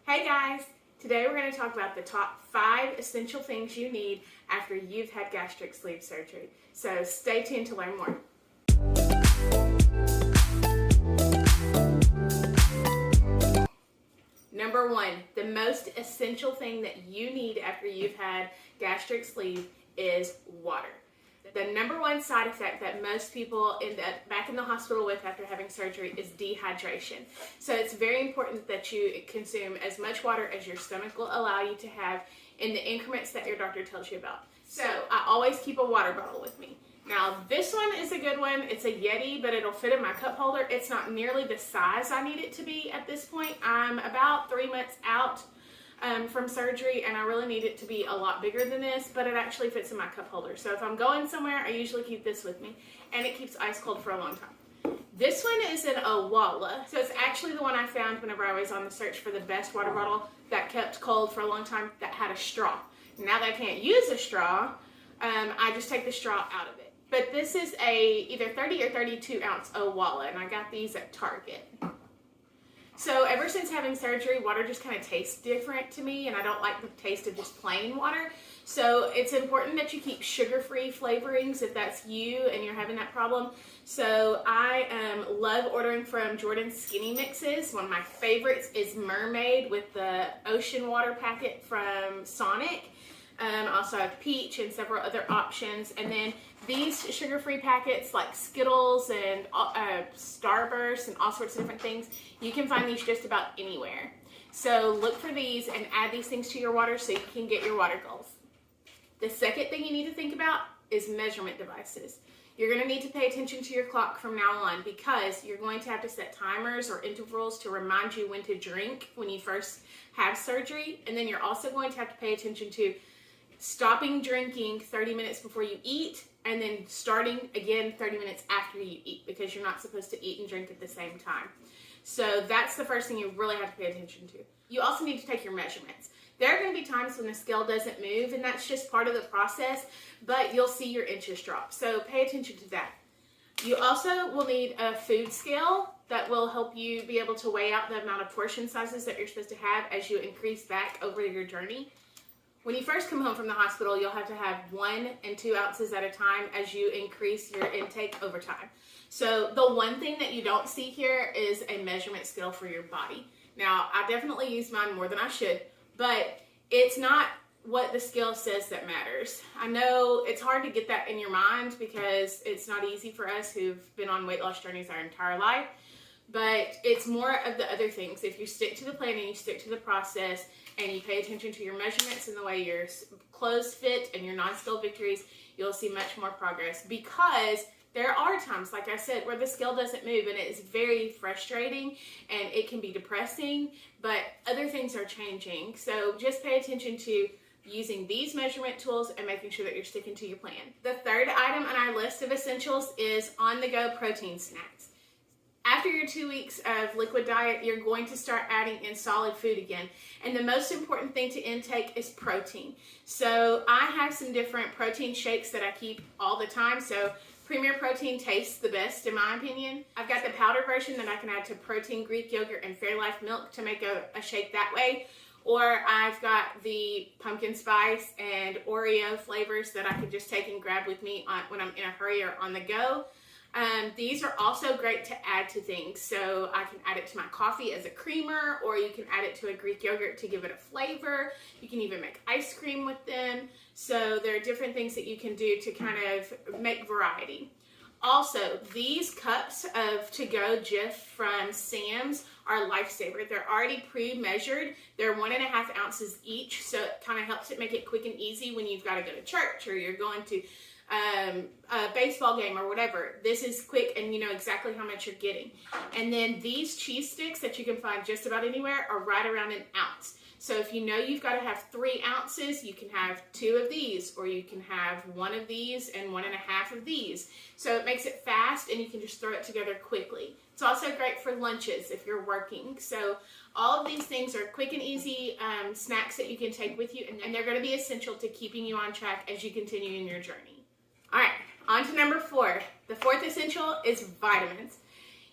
Hey guys! Today we're going to talk about the top 5 essential things you need after you've had gastric sleeve surgery. So stay tuned to learn more. Number 1, the most essential thing that you need after you've had gastric sleeve is water. The number 1 side effect that most people end up back in the hospital with after having surgery is dehydration. So it's very important that you consume as much water as your stomach will allow you to have in the increments that your doctor tells you about. So I always keep a water bottle with me. Now this one is a good one. It's a Yeti, but it'll fit in my cup holder. It's not nearly the size I need it to be at this point. I'm about 3 months out from surgery, and I really need it to be a lot bigger than this, but it actually fits in my cup holder. So if I'm going somewhere, I usually keep this with me, and it keeps ice cold for a long time. This one is an Owala, so it's actually the one I found whenever I was on the search for the best water bottle that kept cold for a long time that had a straw. Now that I can't use a straw, I just take the straw out of it. But this is a either 30 or 32 ounce Owala, and I got these at Target. So ever since having surgery, water just kind of tastes different to me, and I don't like the taste of just plain water. So it's important that you keep sugar-free flavorings if that's you and you're having that problem. So I love ordering from Jordan's Skinny Mixes. One of my favorites is Mermaid with the ocean water packet from Sonic. Also have peach and several other options, and then these sugar-free packets like Skittles and Starburst and all sorts of different things, you can find these just about anywhere. So look for these and add these things to your water so you can get your water goals. The second thing you need to think about is measurement devices. You're going to need to pay attention to your clock from now on, because you're going to have to set timers or intervals to remind you when to drink when you first have surgery, and then you're also going to have to pay attention to stopping drinking 30 minutes before you eat, and then starting again 30 minutes after you eat, because you're not supposed to eat and drink at the same time. So that's the first thing you really have to pay attention to. You also need to take your measurements. There are going to be times when the scale doesn't move, and that's just part of the process, but you'll see your inches drop. So pay attention to that. You also will need a food scale that will help you be able to weigh out the amount of portion sizes that you're supposed to have as you increase back over your journey. When you first come home from the hospital, you'll have to have 1 and 2 ounces at a time as you increase your intake over time. So the one thing that you don't see here is a measurement scale for your body. Now, I definitely use mine more than I should, but it's not what the scale says that matters. I know it's hard to get that in your mind because it's not easy for us who've been on weight loss journeys our entire life, but it's more of the other things. If you stick to the plan and you stick to the process and you pay attention to your measurements and the way your clothes fit and your non-scale victories, you'll see much more progress, because there are times, like I said, where the scale doesn't move, and it is very frustrating and it can be depressing, but other things are changing. So just pay attention to using these measurement tools and making sure that you're sticking to your plan. The third item on our list of essentials is on-the-go protein snacks. After your 2 weeks of liquid diet, you're going to start adding in solid food again. And the most important thing to intake is protein. So I have some different protein shakes that I keep all the time. So Premier Protein tastes the best in my opinion. I've got the powder version that I can add to protein, Greek yogurt, and Fairlife milk to make a shake that way. Or I've got the pumpkin spice and Oreo flavors that I could just take and grab with me when I'm in a hurry or on the go. These are also great to add to things. So I can add it to my coffee as a creamer, or you can add it to a Greek yogurt to give it a flavor. You can even make ice cream with them. So there are different things that you can do to kind of make variety. Also, these cups of to-go Jif from Sam's are a lifesaver. They're already pre-measured. They're 1.5 ounces each, so it kind of helps it make it quick and easy when you've got to go to church or you're going to a baseball game or whatever. This is quick and you know exactly how much you're getting. And then these cheese sticks that you can find just about anywhere are right around 1 ounce. So if you know you've got to have 3 ounces, you can have 2 of these, or you can have 1 of these and 1.5 of these. So it makes it fast and you can just throw it together quickly. It's also great for lunches if you're working. So all of these things are quick and easy snacks that you can take with you, and they're going to be essential to keeping you on track as you continue in your journey. All right, on to number 4. The fourth essential is vitamins.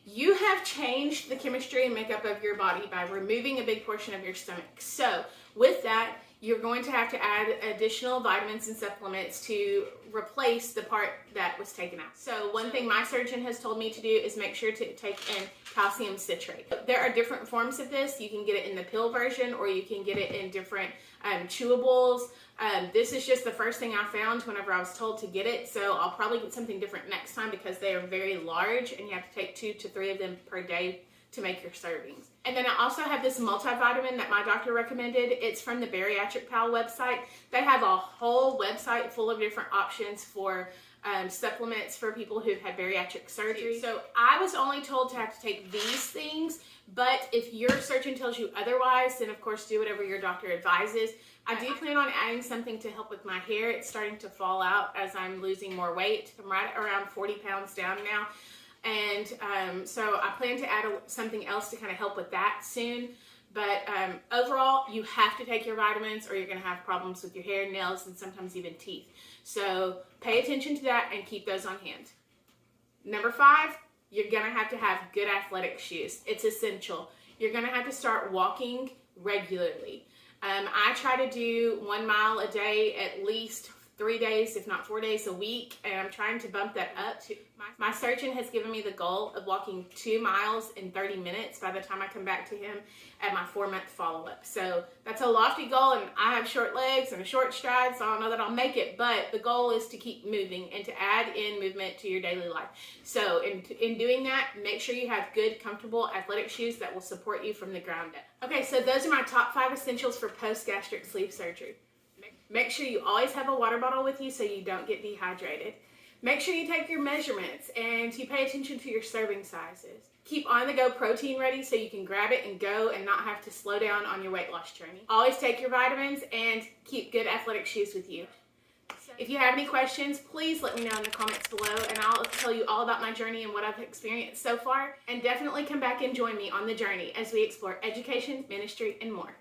You have changed the chemistry and makeup of your body by removing a big portion of your stomach. So with that, you're going to have to add additional vitamins and supplements to replace the part that was taken out. So one thing my surgeon has told me to do is make sure to take in calcium citrate. There are different forms of this. You can get it in the pill version, or you can get it in different chewables. This is just the first thing I found whenever I was told to get it, so I'll probably get something different next time because they are very large and you have to take 2 to 3 of them per day to make your servings. And then I also have this multivitamin that my doctor recommended. It's from the Bariatric Pal website. They have a whole website full of different options for supplements for people who've had bariatric surgery. So I was only told to have to take these things, but if your surgeon tells you otherwise, then of course do whatever your doctor advises. I do plan on adding something to help with my hair. It's starting to fall out as I'm losing more weight. I'm right around 40 pounds down now. And so I plan to add something else to kind of help with that soon. But overall, you have to take your vitamins or you're going to have problems with your hair, nails, and sometimes even teeth. So pay attention to that and keep those on hand. Number 5, you're going to have good athletic shoes. It's essential. You're going to have to start walking regularly. I try to do 1 mile a day at least 3 days, if not 4 days a week, and I'm trying to bump that up to my surgeon has given me the goal of walking 2 miles in 30 minutes by the time I come back to him at my 4-month follow-up. So that's a lofty goal, and I have short legs and a short stride, so I don't know that I'll make it, but the goal is to keep moving and to add in movement to your daily life. So in doing that, make sure you have good, comfortable athletic shoes that will support you from the ground up. Okay, so those are my top 5 essentials for post-gastric sleeve surgery. Make sure you always have a water bottle with you so you don't get dehydrated. Make sure you take your measurements and you pay attention to your serving sizes. Keep on-the-go protein ready so you can grab it and go and not have to slow down on your weight loss journey. Always take your vitamins and keep good athletic shoes with you. If you have any questions, please let me know in the comments below and I'll tell you all about my journey and what I've experienced so far. And definitely come back and join me on the journey as we explore education, ministry, and more.